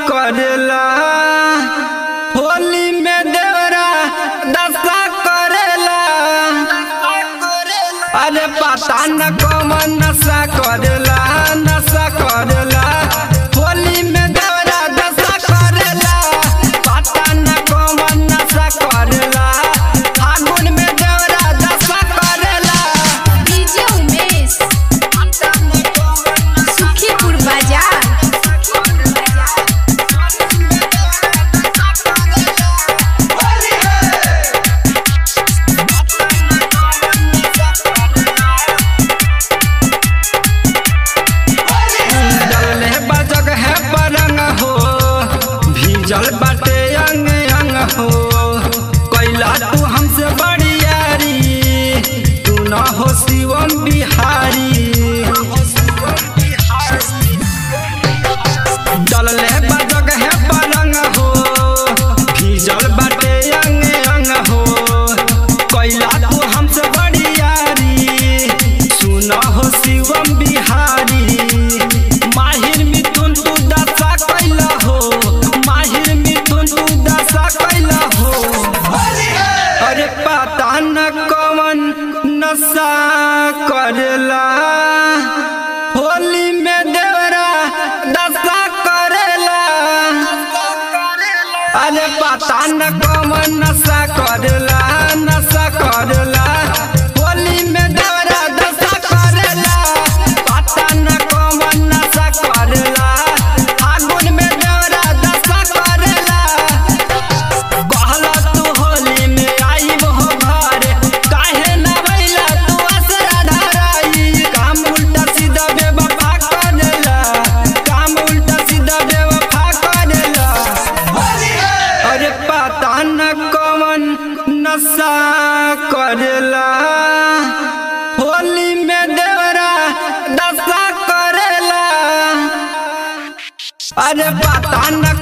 करेला होली में देवरा दशा करेला। अरे पता न कौन नशा करेला होली में देवरा दशा करेला। पता न कौन नशा करेला फागुन में देवरा दशा करेला। डीजे उमेश सुखीपुर बाजार। जल बाटे अंग अंग हो कैला तू हमसे बड़ी यारी। तू न हो शिवम बिहारी डलले बजग है पलंग हो भीजल बाटे अंग अंग हो कैला तू हमसे बड़ी यारी। सुन हो शिवम बिहारी माहिर मिथुन तू दशा कैला हो। अरे पता न कौन नशा करेला होली में देवरा दशा करेला। अरे पता न कौन नशा करेला होली में देवरा दशा करेला। पता न कौन नशा करेला फागुन में देवरा दशा करेला। पता न कौन नशा करेला होली में देवरा दशा करेला। अरे पता न